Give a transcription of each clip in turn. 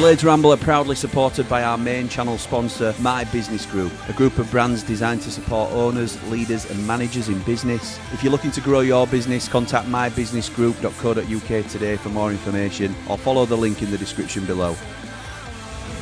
Blades Ramble are proudly supported by our main channel sponsor, My Business Group, a group of brands designed to support owners, leaders and managers in business. If you're looking to grow your business, contact mybusinessgroup.co.uk today for more information or follow the link in the description below.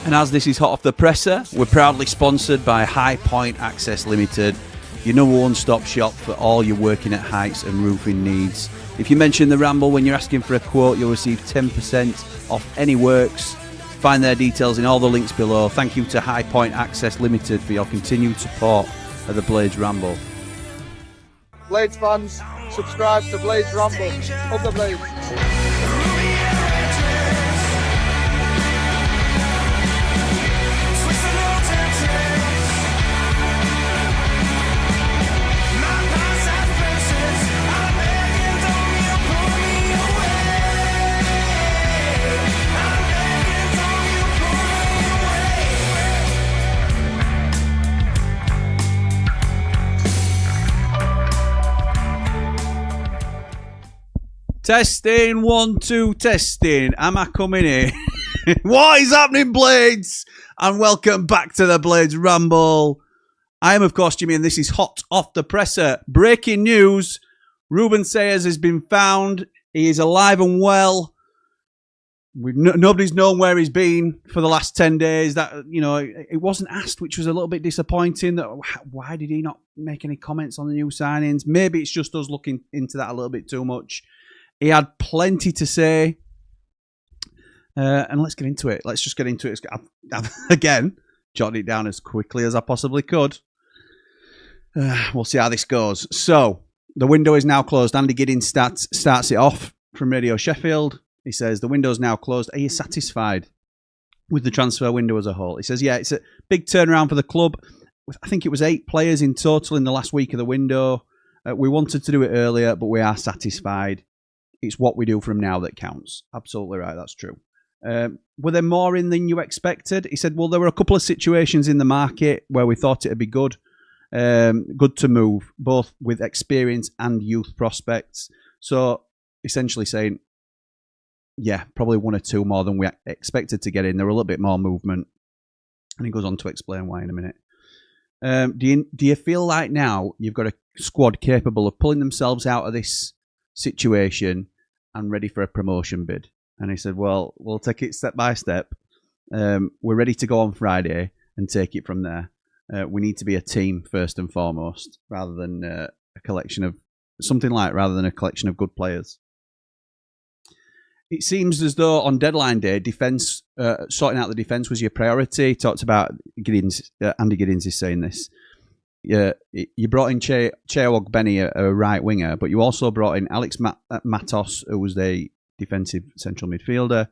And as this is hot off the presser, we're proudly sponsored by High Point Access Limited, your number one stop shop for all your working at heights and roofing needs. If you mention the Ramble when you're asking for a quote, you'll receive 10% off any works. Find their details in all the links below. Thank you to High Point Access Limited for your continued support of the Blades Ramble. Blades fans, subscribe to Blades Ramble. Up the Blades. Testing, 1, 2, testing. Am I coming in? What is happening, Blades? And welcome back to the Blades Ramble. I am, of course, Jimmy, and this is hot off the presser. Breaking news. Ruben Selles has been found. He is alive and well. Nobody's known where he's been for the last 10 days. That, it wasn't asked, which was a little bit disappointing. Why did he not make any comments on the new signings? Maybe it's just us looking into that a little bit too much. He had plenty to say. And let's get into it. Let's just get into it. I've again, jotted it down as quickly as I possibly could. We'll see how this goes. So, the window is now closed. Andy Giddins starts it off from Radio Sheffield. He says, the window's now closed. Are you satisfied with the transfer window as a whole? He says, yeah, it's a big turnaround for the club. I think it was 8 players in total in the last week of the window. We wanted to do it earlier, but we are satisfied. It's what we do from now that counts. Absolutely right, that's true. Were there more in than you expected? He said, well, there were a couple of situations in the market where we thought it'd be good to move, both with experience and youth prospects. So, essentially saying, yeah, probably 1 or 2 more than we expected to get in. There were a little bit more movement. And he goes on to explain why in a minute. Do you feel like now you've got a squad capable of pulling themselves out of this situation and ready for a promotion bid? And he said, well, we'll take it step by step. We're ready to go on Friday and take it from there. We need to be a team first and foremost, rather than a collection of good players. It seems as though on deadline day, defence, sorting out the defence was your priority. He talked about Giddins, Andy Giddins is saying this. You brought in Che Ogbeni, a right winger, but you also brought in Alex Matos, who was a defensive central midfielder,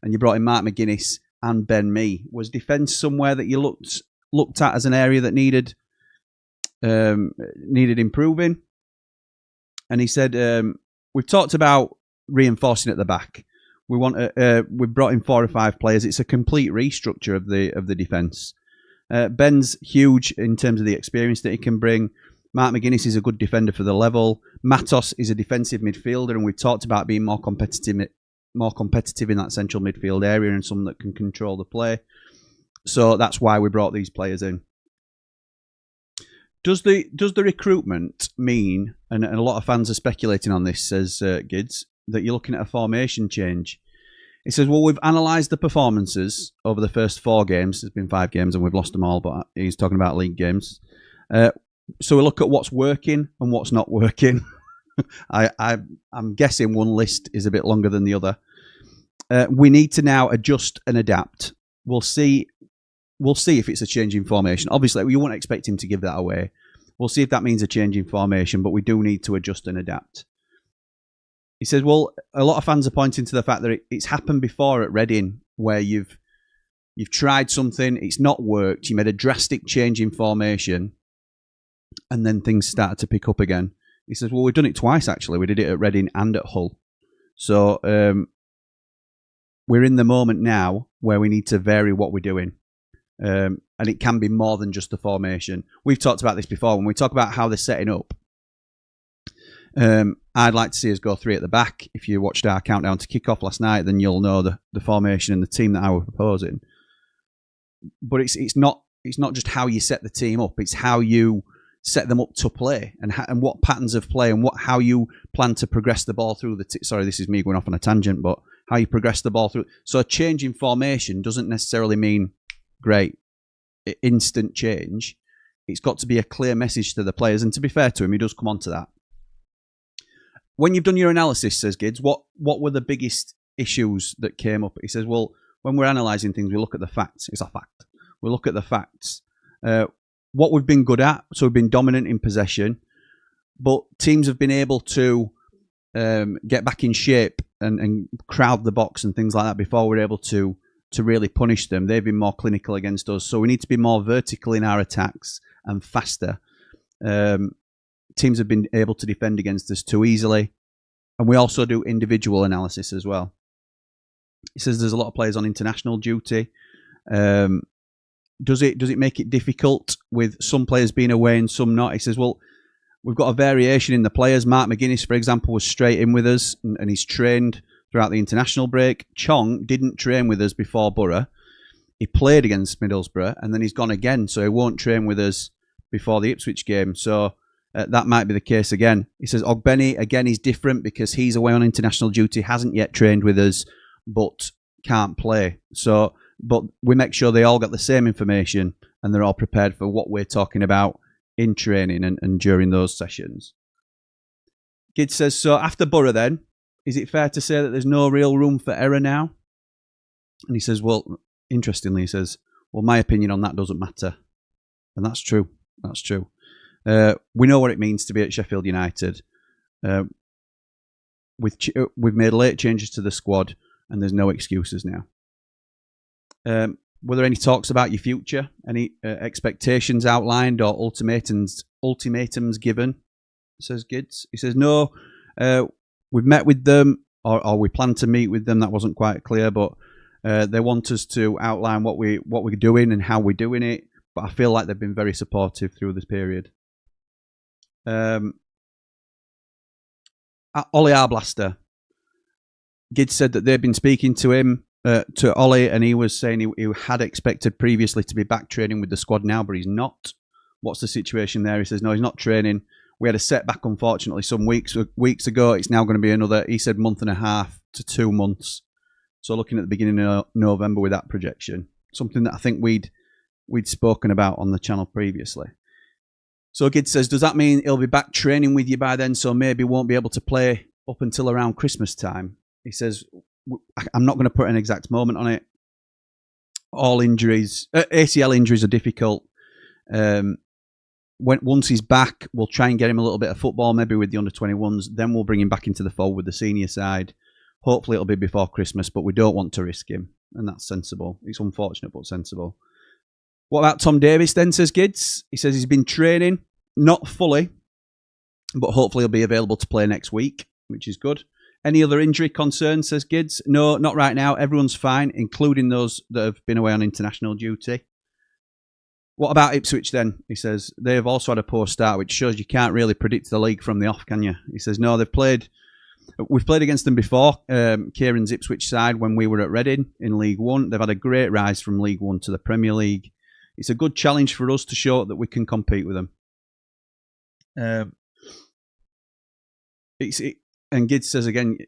and you brought in Mark McGuinness and Ben Mee. Was defence somewhere that you looked at as an area that needed improving? And he said, we've talked about reinforcing at the back. We've brought in 4 or 5 players. It's a complete restructure of the defence. Ben's huge in terms of the experience that he can bring. Mark McGuinness is a good defender for the level. Matos is a defensive midfielder, and we've talked about being more competitive in that central midfield area and someone that can control the play. So that's why we brought these players in. Does the recruitment mean, and a lot of fans are speculating on this, says Gids, that you're looking at a formation change? He says, well, we've analysed the performances over the first 4 games. There's been 5 games and we've lost them all, but he's talking about league games. So we look at what's working and what's not working. I'm guessing one list is a bit longer than the other. We need to now adjust and adapt. We'll see if it's a change in formation. Obviously, we won't expect him to give that away. We'll see if that means a change in formation, but we do need to adjust and adapt. He says, well, a lot of fans are pointing to the fact that it's happened before at Reading, where you've tried something, it's not worked, you made a drastic change in formation, and then things started to pick up again. He says, well, we've done it twice, actually. We did it at Reading and at Hull. So we're in the moment now where we need to vary what we're doing. And it can be more than just the formation. We've talked about this before. When we talk about how they're setting up, I'd like to see us go 3 at the back. If you watched our countdown to kick-off last night, then you'll know the formation and the team that I was proposing. But it's not just how you set the team up; it's how you set them up to play and what patterns of play and how you plan to progress the ball through the. Sorry, this is me going off on a tangent, but how you progress the ball through. So a change in formation doesn't necessarily mean great instant change. It's got to be a clear message to the players, and to be fair to him, he does come on to that. When you've done your analysis, says Gids, what were the biggest issues that came up? He says, well, when we're analysing things, we look at the facts. It's a fact. We look at the facts. What we've been good at, so we've been dominant in possession, but teams have been able to get back in shape and crowd the box and things like that before we're able to really punish them. They've been more clinical against us, so we need to be more vertical in our attacks and faster. Teams have been able to defend against us too easily, and we also do individual analysis as well. He says there's a lot of players on international duty. Does it make it difficult with some players being away and some not? He says, well, we've got a variation in the players. Mark McGuinness, for example, was straight in with us and he's trained throughout the international break. Chong didn't train with us before Borough. He played against Middlesbrough and then he's gone again, so he won't train with us before the Ipswich game. So that might be the case again. He says Ogbenny, again, he's different because he's away on international duty, hasn't yet trained with us, but can't play. So, but we make sure they all get the same information and they're all prepared for what we're talking about in training and during those sessions. Gid says, so after Borough then, is it fair to say that there's no real room for error now? And he says, well, interestingly, he says, well, my opinion on that doesn't matter. And that's true. That's true. We know what it means to be at Sheffield United. We've made late changes to the squad and there's no excuses now. Were there any talks about your future? Any expectations outlined or ultimatums given? Says Gids. He says, no, we've met with them or we plan to meet with them. That wasn't quite clear, but they want us to outline what we're doing and how we're doing it. But I feel like they've been very supportive through this period. Ollie Arblaster. Gids said that they've been speaking to him, to Ollie, and he was saying he had expected previously to be back training with the squad now, but he's not. What's the situation there? He says, no, he's not training. We had a setback, unfortunately, some weeks ago. It's now going to be another, he said, month and a half to 2 months. So looking at the beginning of November with that projection, something that I think we'd spoken about on the channel previously. So Gid says, does that mean he'll be back training with you by then, so maybe won't be able to play up until around Christmas time? He says, I'm not going to put an exact moment on it. All injuries, ACL injuries are difficult. Once he's back, we'll try and get him a little bit of football, maybe with the under-21s. Then we'll bring him back into the fold with the senior side. Hopefully it'll be before Christmas, but we don't want to risk him. And that's sensible. It's unfortunate, but sensible. What about Tom Davis then, says Gids? He says he's been training, not fully, but hopefully he'll be available to play next week, which is good. Any other injury concerns, says Gids? No, not right now. Everyone's fine, including those that have been away on international duty. What about Ipswich then? He says, they have also had a poor start, which shows you can't really predict the league from the off, can you? He says, no, we've played against them before, Kieran's Ipswich side, when we were at Reading in League One. They've had a great rise from League One to the Premier League. It's a good challenge for us to show that we can compete with them. And Gids says again,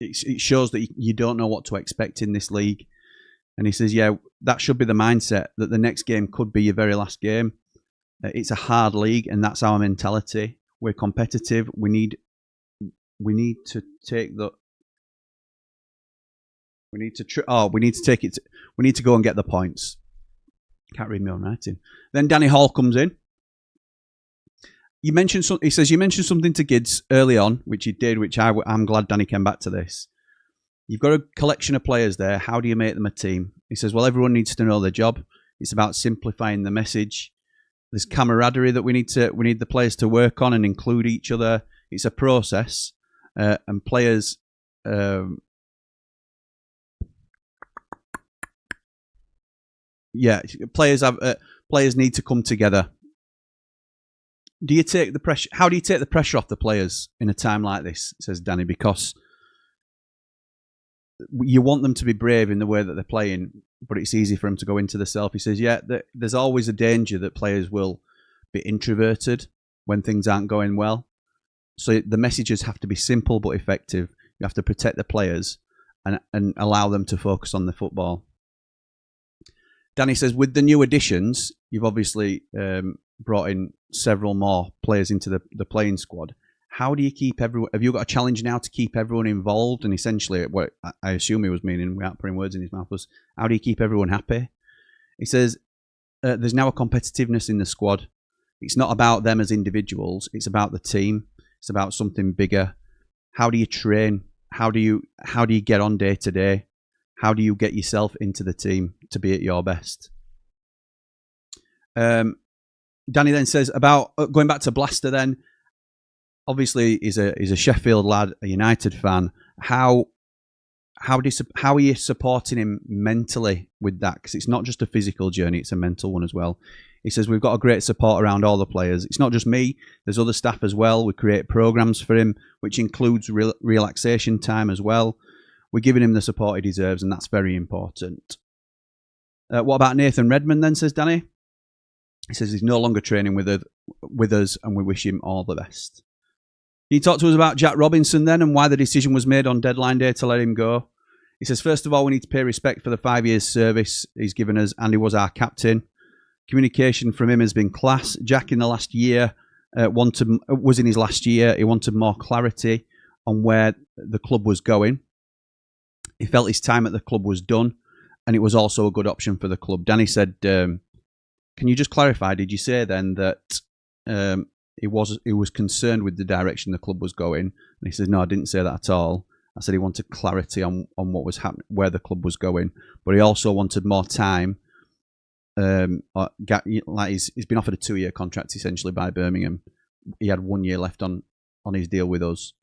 it shows that you don't know what to expect in this league. And he says, yeah, that should be the mindset, that the next game could be your very last game. It's a hard league, and that's our mentality. We're competitive. We need to take the. We need to take it. We need to go and get the points. Can't read my own writing. Then Danny Hall comes in. He says you mentioned something to Gids early on, which he did, which I'm glad Danny came back to this. You've got a collection of players there. How do you make them a team? He says, well, everyone needs to know their job. It's about simplifying the message. There's camaraderie that we need the players to work on and include each other. It's a process, and players. Players need to come together. do you take the pressure? How do you take the pressure off the players in a time like this? Says Danny, because you want them to be brave in the way that they're playing, but it's easy for them to go into the self. He says, yeah, there's always a danger that players will be introverted when things aren't going well. So the messages have to be simple but effective. You have to protect the players and allow them to focus on the football. Danny says, with the new additions, you've obviously brought in several more players into the playing squad. How do you keep everyone? Have you got a challenge now to keep everyone involved? And essentially, what I assume he was meaning, without putting words in his mouth, was how do you keep everyone happy? He says, there's now a competitiveness in the squad. It's not about them as individuals. It's about the team. It's about something bigger. How do you train? How do you get on day to day? How do you get yourself into the team to be at your best? Danny then says about going back to Blaster. Then obviously he's a Sheffield lad, a United fan. How are you supporting him mentally with that? Because it's not just a physical journey; it's a mental one as well. He says we've got a great support around all the players. It's not just me. There's other staff as well. We create programs for him, which includes relaxation time as well. We're giving him the support he deserves, and that's very important. What about Nathan Redmond then, says Danny? He says he's no longer training with us, and we wish him all the best. Can you talk to us about Jack Robinson then, and why the decision was made on deadline day to let him go? He says, first of all, we need to pay respect for the 5 years service he's given us, and he was our captain. Communication from him has been class. Jack in the last year was in his last year. He wanted more clarity on where the club was going. He felt his time at the club was done, and it was also a good option for the club. Danny said, can you just clarify, did you say then that he was concerned with the direction the club was going? And he said, no, I didn't say that at all. I said he wanted clarity on what was happening, where the club was going, but he also wanted more time. Like he's been offered a 2-year contract essentially by Birmingham. He had 1 year left on his deal with us,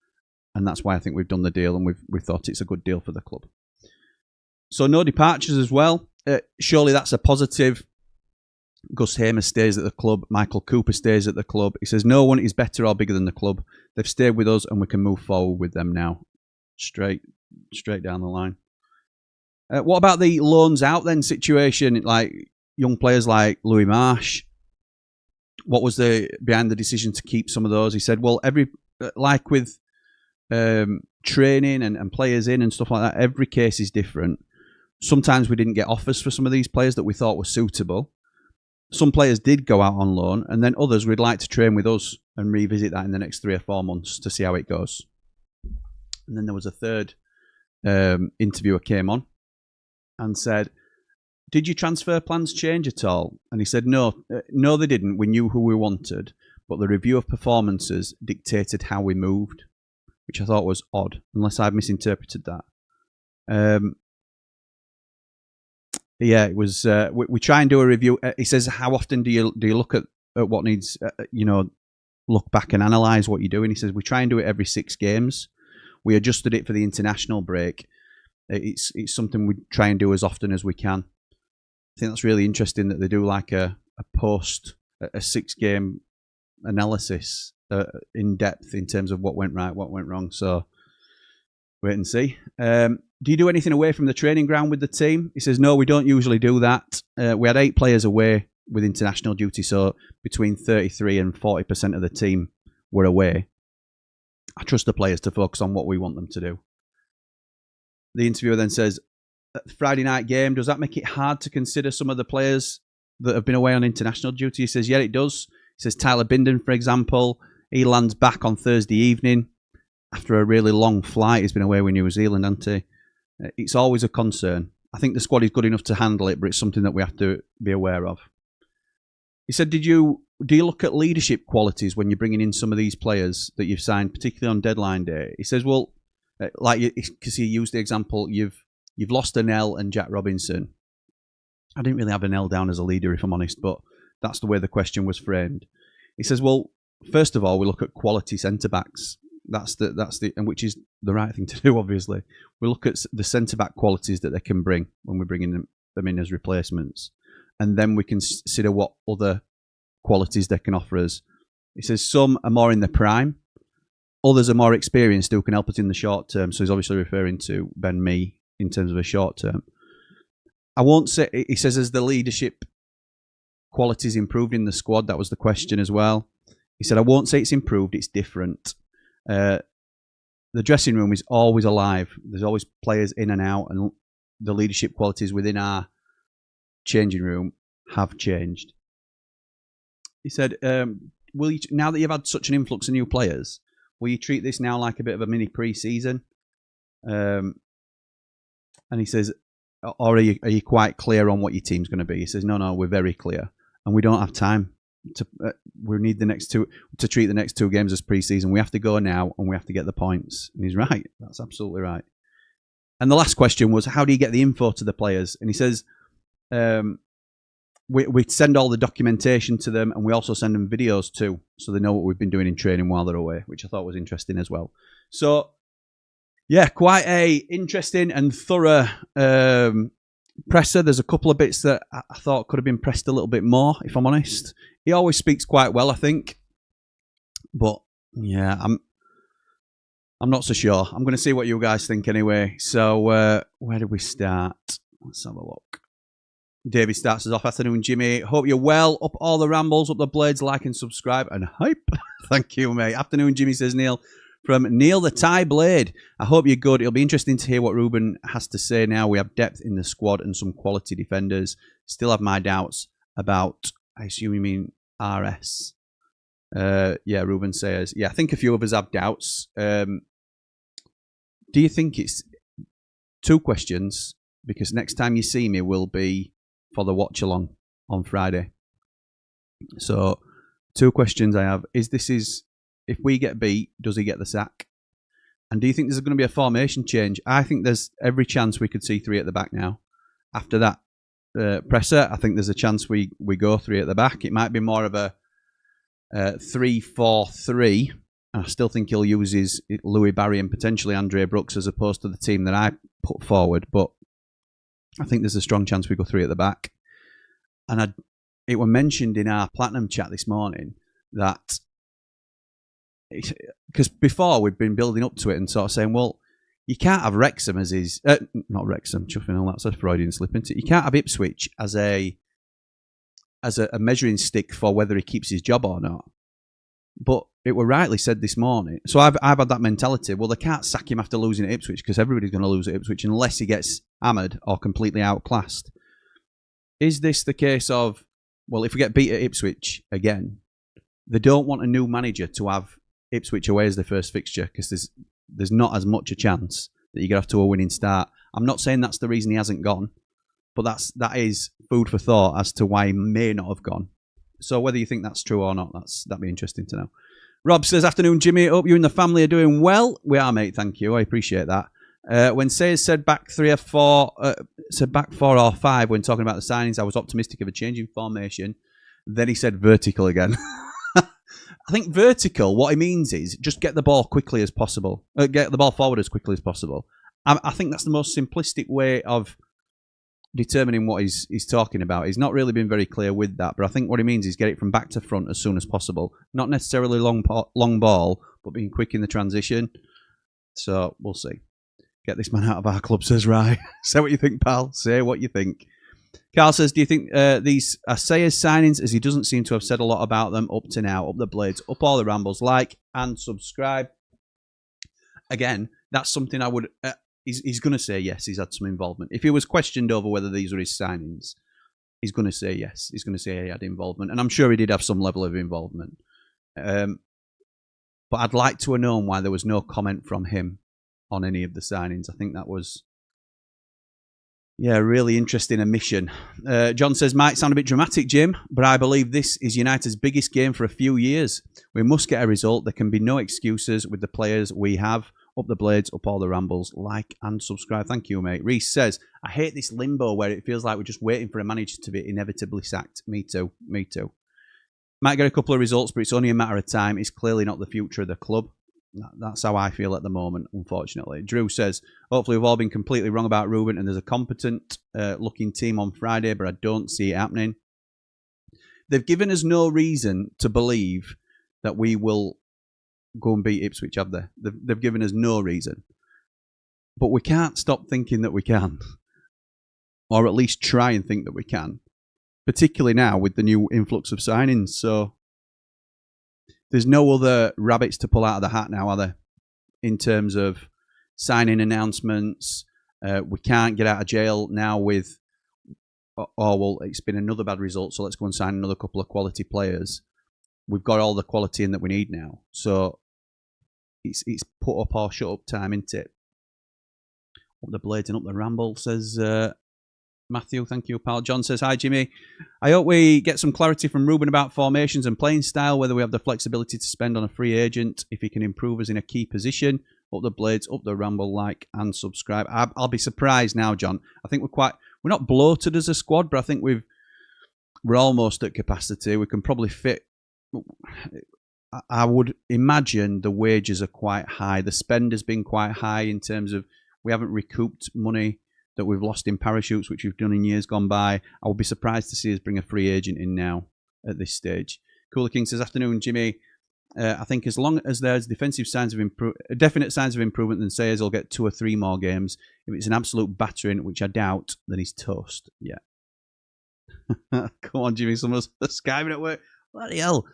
and that's why I think we've done the deal, and we've thought it's a good deal for the club. So no departures as well. Surely that's a positive. Gus Hamer stays at the club. Michael Cooper stays at the club. He says no one is better or bigger than the club. They've stayed with us, and we can move forward with them now. Straight down the line. What about the loans out then situation? Like young players like Louis Marsh. What was behind the decision to keep some of those? He said, well, like with training and players in and stuff like that, every case is different. Sometimes we didn't get offers for some of these players that we thought were suitable. Some players did go out on loan, and then others we'd like to train with us and revisit that in the next 3 or 4 months to see how it goes. And then there was a third interviewer came on and said, did your transfer plans change at all? And he said, no, they didn't. We knew who we wanted, but the review of performances dictated how we moved, which I thought was odd, unless I've misinterpreted that. Yeah, it was. We try and do a review. He says, how often do you look at what needs, look back and analyse what you're doing? He says, we try and do it every 6 games. We adjusted it for the international break. It's something we try and do as often as we can. I think that's really interesting that they do like a 6-game analysis in depth in terms of what went right, what went wrong. So wait and see. Do you do anything away from the training ground with the team? He says, no, we don't usually do that. We had 8 players away with international duty, so between 33 and 40% of the team were away. I trust the players to focus on what we want them to do. The interviewer then says, Friday night game, does that make it hard to consider some of the players that have been away on international duty? He says, yeah, it does. He says Tyler Binden, for example, he lands back on Thursday evening after a really long flight. He's been away with New Zealand, hasn't he? It's always a concern. I think the squad is good enough to handle it, but it's something that we have to be aware of. He said, do you look at leadership qualities when you're bringing in some of these players that you've signed, particularly on deadline day? He says, well, because he used the example, you've lost Anel and Jack Robinson. I didn't really have Anel down as a leader, if I'm honest, but that's the way the question was framed. He says, well, first of all, we look at quality centre-backs. That's and which is the right thing to do, obviously. We look at the centre-back qualities that they can bring when we're bringing them in as replacements. And then we consider what other qualities they can offer us He says some are more in the prime, others are more experienced who can help us in the short term. So he's obviously referring to Ben Mee in terms of a short term. I won't say, he says, as the leadership qualities improved in the squad, that was the question as well. He said, I won't say it's improved, it's different. The dressing room is always alive. There's always players in and out, and the leadership qualities within our changing room have changed. He said, will you, now that you've had such an influx of new players, will you treat this now like a bit of a mini pre-season? And he says, or are you quite clear on what your team's going to be? He says, no, we're very clear. And we don't have time. We need the next two to treat the next 2 games as pre-season. We have to go now and we have to get the points. And he's right. That's absolutely right. And the last question was, how do you get the info to the players? And he says, we send all the documentation to them, and we also send them videos too, so they know what we've been doing in training while they're away, which I thought was interesting as well. So, yeah, quite a interesting and thorough presser. There's a couple of bits that I thought could have been pressed a little bit more, if I'm honest. He always speaks quite well, I think. But, yeah, I'm not so sure. I'm going to see what you guys think anyway. So, where do we start? Let's have a look. David starts us off. Afternoon, Jimmy. Hope you're well. Up all the rambles, up the blades, like and subscribe, and hype. Thank you, mate. Afternoon, Jimmy, says Neil. From Neil the Tie Blade. I hope you're good. It'll be interesting to hear what Ruben has to say now. We have depth in the squad and some quality defenders. Still have my doubts about, I assume you mean RS. Yeah, Ruben says. Yeah, I think a few of us have doubts. Do you think it's 2 questions? Because next time you see me will be for the watch along on Friday. So 2 questions I have. If we get beat, does he get the sack? And do you think there's going to be a formation change? I think there's every chance we could see 3 at the back now. After that presser, I think there's a chance we go 3 at the back. It might be more of a 3-4-3. I still think he'll use his Louis Barry and potentially Andre Brooks as opposed to the team that I put forward. But I think there's a strong chance we go 3 at the back. And it was mentioned in our Platinum chat this morning that, because before we've been building up to it and sort of saying, well, you can't have Wrexham as his, not Wrexham, chuffing all that's a Freudian slip into it. You can't have Ipswich as a measuring stick for whether he keeps his job or not. But it were rightly said this morning. So I've had that mentality. Well, they can't sack him after losing at Ipswich because everybody's going to lose at Ipswich unless he gets hammered or completely outclassed. Is this the case of, well, if we get beat at Ipswich again, they don't want a new manager to have Ipswich away as their first fixture because there's not as much a chance that you get off to a winning start. I'm not saying that's the reason he hasn't gone, but that is food for thought as to why he may not have gone. So whether you think that's true or not, that'd be interesting to know. Rob says, afternoon, Jimmy. Hope you and the family are doing well. We are, mate. Thank you. I appreciate that. When Sayers said back 4 or 5 when talking about the signings, I was optimistic of a change in formation. Then he said vertical again. I think vertical, what he means is just get the ball quickly as possible. Get the ball forward as quickly as possible. I think that's the most simplistic way of determining what he's talking about. He's not really been very clear with that, but I think what he means is get it from back to front as soon as possible. Not necessarily long ball, but being quick in the transition. So we'll see. Get this man out of our club, says Rye. Say what you think, pal. Say what you think. Carl says, do you think these are Sayers signings, as he doesn't seem to have said a lot about them up to now? Up the blades, up all the rambles, like and subscribe. Again, that's something I would... He's going to say yes, he's had some involvement. If he was questioned over whether these were his signings, he's going to say yes. He's going to say he had involvement. And I'm sure he did have some level of involvement. But I'd like to have known why there was no comment from him on any of the signings. I think that was... yeah, really interesting omission. John says, might sound a bit dramatic, Jim, but I believe this is United's biggest game for a few years. We must get a result. There can be no excuses with the players we have. Up the blades, up all the rambles. Like and subscribe. Thank you, mate. Reese says, I hate this limbo where it feels like we're just waiting for a manager to be inevitably sacked. Me too. Me too. Might get a couple of results, but it's only a matter of time. It's clearly not the future of the club. That's how I feel at the moment, unfortunately. Drew says, hopefully we've all been completely wrong about Ruben and there's a competent looking team on Friday, but I don't see it happening. They've given us no reason to believe that we will go and beat Ipswich, have they? They've given us no reason. But we can't stop thinking that we can. Or at least try and think that we can. Particularly now with the new influx of signings. So there's no other rabbits to pull out of the hat now, are there? In terms of signing announcements. We can't get out of jail now with, oh, well, it's been another bad result, so let's go and sign another couple of quality players. We've got all the quality in that we need now. So it's put up or shut up time, isn't it? Up the blades and up the ramble, says Matthew. Thank you, pal. John says, hi, Jimmy. I hope we get some clarity from Ruben about formations and playing style, whether we have the flexibility to spend on a free agent, if he can improve us in a key position. Up the blades, up the ramble, like and subscribe. I'll be surprised now, John. I think we're not bloated as a squad, but I think we're almost at capacity. We can probably fit. I would imagine the wages are quite high. The spend has been quite high in terms of we haven't recouped money that we've lost in parachutes, which we've done in years gone by. I would be surprised to see us bring a free agent in now at this stage. Cooler King says, afternoon, Jimmy. I think as long as there's defensive signs of definite signs of improvement, then Sayers will get 2 or 3 more games. If it's an absolute battering, which I doubt, then he's toast. Yeah. Come on, Jimmy. Someone's skiving at work. Bloody hell.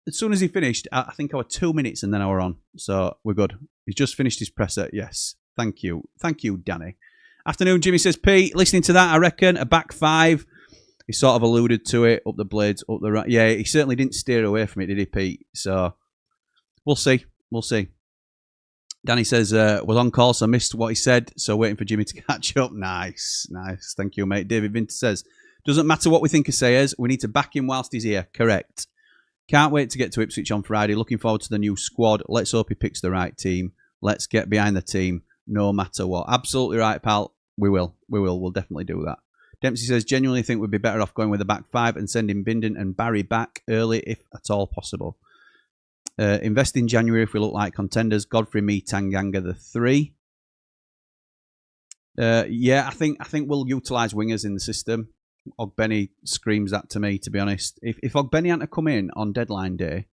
As soon as he finished, I think I was 2 minutes and then I were on. So we're good. He's just finished his presser. Yes. Thank you. Thank you, Danny. Afternoon, Jimmy says, Pete, listening to that, I reckon a back 5. He sort of alluded to it, up the blades, up the right. Yeah, he certainly didn't steer away from it, did he, Pete? So we'll see. We'll see. Danny says, was on call, so missed what he said. So waiting for Jimmy to catch up. Nice. Nice. Thank you, mate. David Vinter says, doesn't matter what we think of Sayers. We need to back him whilst he's here. Correct. Can't wait to get to Ipswich on Friday. Looking forward to the new squad. Let's hope he picks the right team. Let's get behind the team no matter what. Absolutely right, pal. We will. We'll definitely do that. Dempsey says, genuinely think we'd be better off going with the back 5 and sending Bindon and Barry back early if at all possible. Invest in January if we look like contenders. Godfrey, me, Tanganga, the 3. Yeah, I think we'll utilise wingers in the system. Ogbenny screams that to me, to be honest. If Ogbenny hadn't come in on deadline day,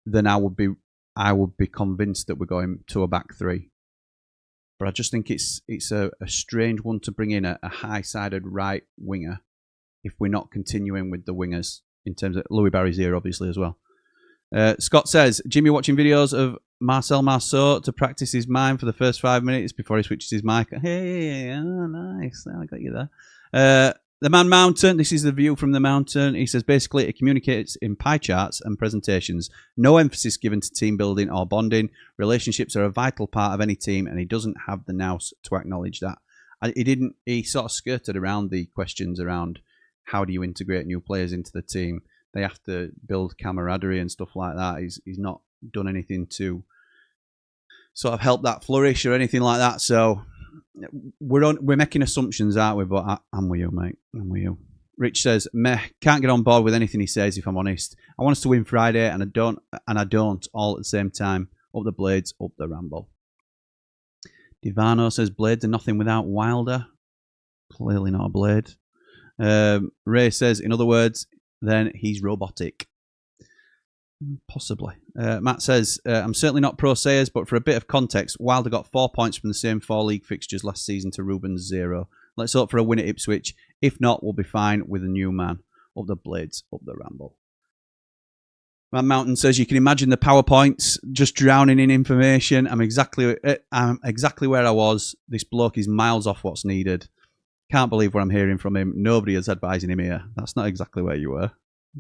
then I would be convinced that we're going to a back 3. But I just think it's a strange one to bring in a high-sided right winger if we're not continuing with the wingers in terms of Louis Barry's here, obviously, as well. Scott says, Jimmy watching videos of Marcel Marceau to practice his mind for the first 5 minutes before he switches his mic. Hey, oh, nice. I got you there. The Man Mountain, this is the view from the mountain. He says, basically, it communicates in pie charts and presentations. No emphasis given to team building or bonding. Relationships are a vital part of any team, and he doesn't have the nous to acknowledge that. He sort of skirted around the questions around how do you integrate new players into the team. They have to build camaraderie and stuff like that. He's not done anything to sort of help that flourish or anything like that. So we're making assumptions, aren't we? But I'm with you, mate. I'm with you. Rich says, meh, can't get on board with anything he says, if I'm honest. I want us to win Friday, and I don't all at the same time. Up the blades, up the ramble. Divano says, blades are nothing without Wilder. Clearly not a blade. Ray says, in other words, then he's robotic. Possibly. Matt says, I'm certainly not pro Sayers, but for a bit of context, Wilder got 4 points from the same 4 league fixtures last season to Ruben's 0. Let's hope for a win at Ipswich. If not, we'll be fine with a new man. Up the blades, up the ramble. Man Mountain says, you can imagine the PowerPoints just drowning in information. I'm exactly where I was. This bloke is miles off what's needed. Can't believe what I'm hearing from him. Nobody is advising him here. That's not exactly where you were.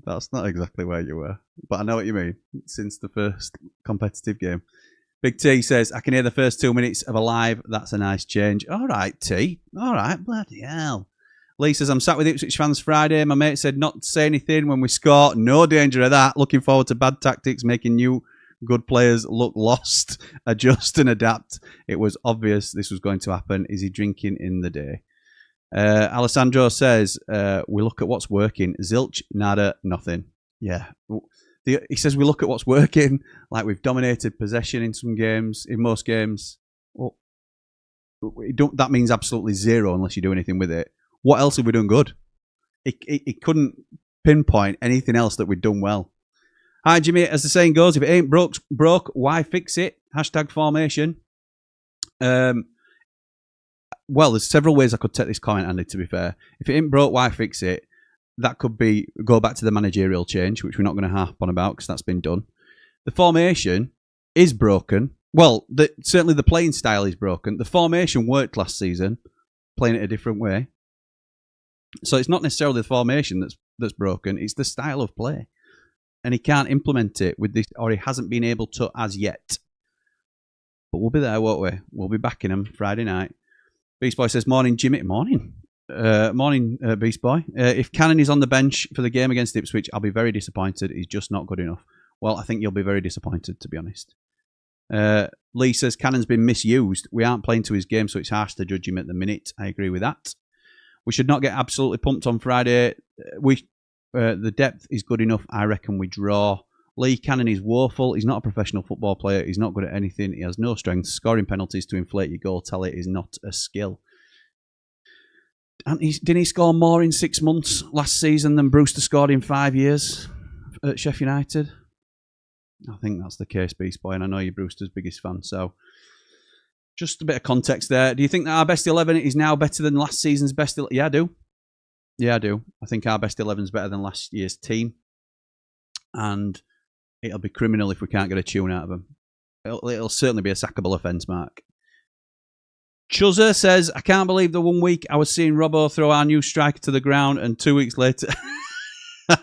That's not exactly where you were. But I know what you mean. Since the first competitive game. Big T says, I can hear the first 2 minutes of a live. That's a nice change. All right, T. All right. Bloody hell. Lee says, I'm sat with Ipswich fans Friday. My mate said not to say anything when we score. No danger of that. Looking forward to bad tactics, making new good players look lost, adjust and adapt. It was obvious this was going to happen. Is he drinking in the day? Alessandro says, we look at what's working. Zilch, nada, nothing. Yeah. He says we look at what's working, like we've dominated possession in some games, in most games. Well, that means absolutely zero unless you do anything with it. What else have we done good? He couldn't pinpoint anything else that we'd done well. Hi, Jimmy. As the saying goes, if it ain't broke, why fix it? Hashtag formation. Well, there's several ways I could take this comment, Andy, to be fair. If it ain't broke, why fix it? That could be go back to the managerial change, which we're not going to harp on about because that's been done. The formation is broken. Well, certainly the playing style is broken. The formation worked last season, playing it a different way. So it's not necessarily the formation that's broken. It's the style of play. And he can't implement it with this, or he hasn't been able to as yet. But we'll be there, won't we? We'll be backing him Friday night. Beast Boy says, morning, Jimmy. Morning. Morning, Beast Boy. If Cannon is on the bench for the game against Ipswich, I'll be very disappointed. He's just not good enough. Well, I think you'll be very disappointed, to be honest. Lee says, Cannon's been misused. We aren't playing to his game, so it's harsh to judge him at the minute. I agree with that. We should not get absolutely pumped on Friday. The depth is good enough. I reckon we draw. Lee, Cannon is woeful. He's not a professional football player. He's not good at anything. He has no strength. Scoring penalties to inflate your goal tally is not a skill. And didn't he score more in 6 months last season than Brewster scored in 5 years at Sheffield United? I think that's the case, Beast Boy, and I know you're Brewster's biggest fan, so just a bit of context there. Do you think that our best 11 is now better than last season's best 11? Yeah, I do. Yeah, I do. I think our best 11 is better than last year's team, and it'll be criminal if we can't get a tune out of them. It'll certainly be a sackable offence, Mark. Chuzzer says, I can't believe the 1 week I was seeing Robbo throw our new striker to the ground, and 2 weeks later,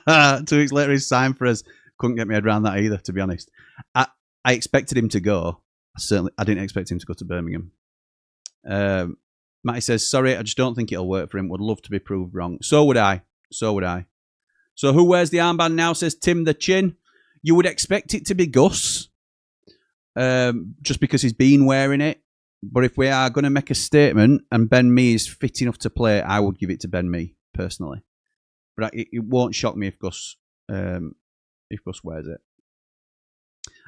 2 weeks later he's signed for us. Couldn't get my head around that either, to be honest. I expected him to go. I didn't expect him to go to Birmingham. Matty says, sorry, I just don't think it'll work for him. Would love to be proved wrong. So would I. So who wears the armband now, says Tim the Chin. You would expect it to be Gus, just because he's been wearing it. But if we are going to make a statement and Ben Mee is fit enough to play, I would give it to Ben Mee, personally. But it won't shock me if Gus wears it.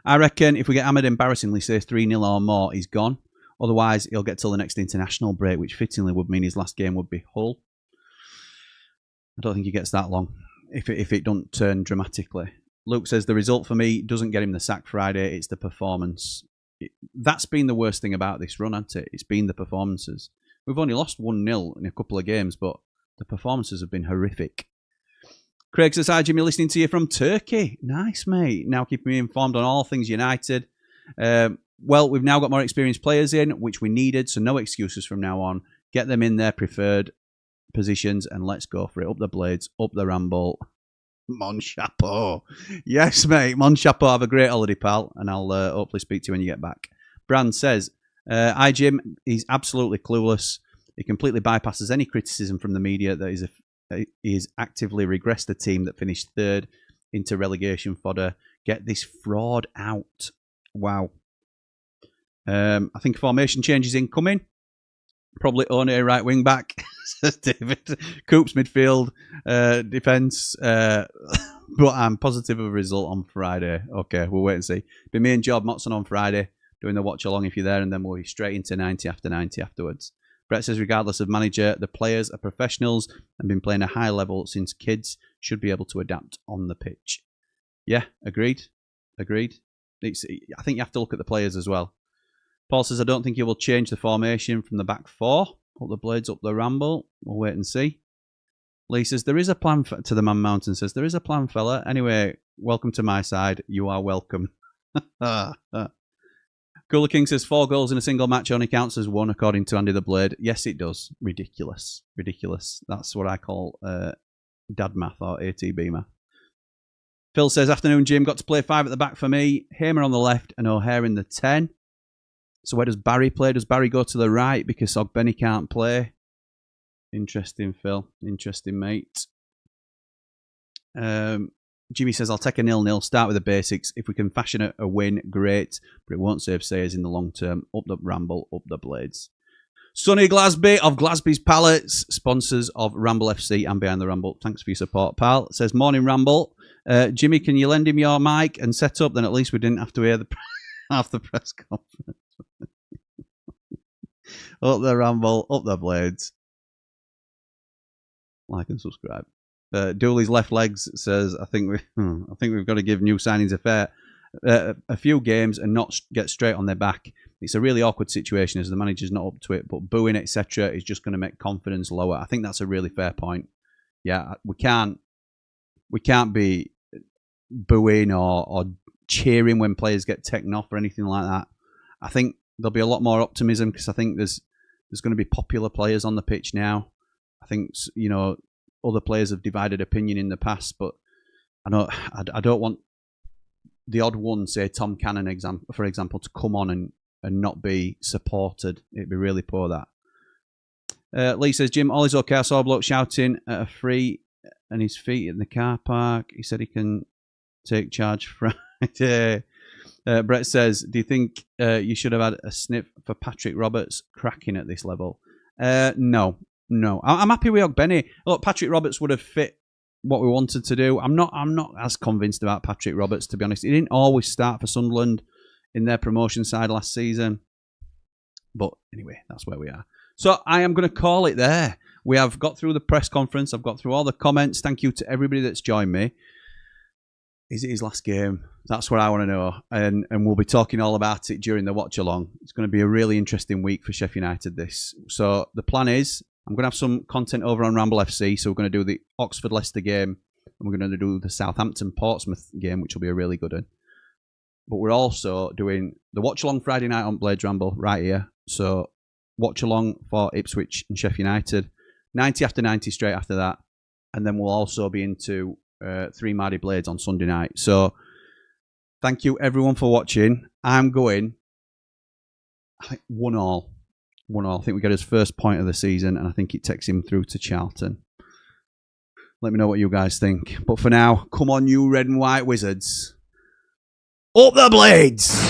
I reckon if we get hammered embarrassingly, say 3-0 or more, he's gone. Otherwise, he'll get till the next international break, which fittingly would mean his last game would be Hull. I don't think he gets that long if it don't turn dramatically. Luke says the result for me doesn't get him the sack Friday. It's the performance. That's been the worst thing about this run, hasn't it? It's been the performances. We've only lost 1-0 in a couple of games, but the performances have been horrific. Craig says, hi, Jimmy, listening to you from Turkey. Nice, mate. Now keeping me informed on all things United. Well, we've now got more experienced players in, which we needed, so no excuses from now on. Get them in their preferred positions and let's go for it. Up the Blades, up the Ramble. Mon chapeau. Yes, mate. Mon chapeau. Have a great holiday, pal, and I'll hopefully speak to you when you get back. Brand says, hi, Jim. He's absolutely clueless. He completely bypasses any criticism from the media that is actively regressed the team that finished third into relegation fodder. Get this fraud out. Wow. I think formation change is incoming. Probably One right wing back, says David. Coops midfield, defence. But I'm positive of a result on Friday. Okay, we'll wait and see. Be me and Job Motson on Friday doing the watch along if you're there, and then we'll be straight into 90 after 90 afterwards. Brett says, regardless of manager, the players are professionals and been playing a high level since kids, should be able to adapt on the pitch. Yeah, agreed. I think you have to look at the players as well. Paul says, I don't think he will change the formation from the back four. Up the Blades, up the Ramble. We'll wait and see. Lee says, there is a plan, to the Man Mountain says, there is a plan, fella. Anyway, welcome to my side. You are welcome. Cooler King says, 4 goals in a single match only counts as 1, according to Andy the Blade. Yes, it does. Ridiculous. That's what I call dad math or ATB math. Phil says, afternoon, Jim. Got to play 5 at the back for me. Hamer on the left and O'Hare in the 10. So where does Barry play? Does Barry go to the right because Ogbenny can't play? Interesting, Phil. Interesting, mate. Jimmy says, I'll take a 0-0. Start with the basics. If we can fashion a win, great. But it won't save Sayers in the long term. Up the Ramble, up the Blades. Sonny Glasby of Glasby's Pallets, sponsors of Ramble FC and Behind the Ramble. Thanks for your support, pal. It says, morning, Ramble. Jimmy, can you lend him your mic and set up? Then at least we didn't have to hear half the press conference. Up the Ramble, up the Blades. Like and subscribe. Dooley's left legs says, I think we've got to give new signings a few games and not get straight on their back. It's a really awkward situation as the manager's not up to it, but booing, etc., is just going to make confidence lower. I think that's a really fair point. Yeah, we can't be booing or cheering when players get taken off or anything like that. I think there'll be a lot more optimism because I think there's going to be popular players on the pitch now. I think, you know, other players have divided opinion in the past, but I don't want the odd one, say Tom Cannon, for example, to come on and not be supported. It'd be really poor, that. Lee says, Jim, all is okay. I saw a bloke shouting at a free and his feet in the car park. He said he can take charge Friday. Brett says, do you think you should have had a sniff for Patrick Roberts cracking at this level? No. I'm happy with Ogbenny. Look, Patrick Roberts would have fit what we wanted to do. I'm not as convinced about Patrick Roberts, to be honest. He didn't always start for Sunderland in their promotion side last season. But anyway, that's where we are. So I am going to call it there. We have got through the press conference. I've got through all the comments. Thank you to everybody that's joined me. Is it his last game? That's what I want to know. And we'll be talking all about it during the watch along. It's going to be a really interesting week for Sheffield United, this. So the plan is I'm going to have some content over on Ramble FC. So we're going to do the Oxford-Leicester game. And we're going to do the Southampton-Portsmouth game, which will be a really good one. But we're also doing the watch-along Friday night on Blades Ramble right here. So watch-along for Ipswich and Sheffield United. 90 after 90 straight after that. And then we'll also be into 3 Mardy Blades on Sunday night. So thank you everyone for watching. I'm going, I think 1-1. 1-1. I think we get his first point of the season, and I think it takes him through to Charlton. Let me know what you guys think. But for now, come on you red and white wizards. Up the Blades!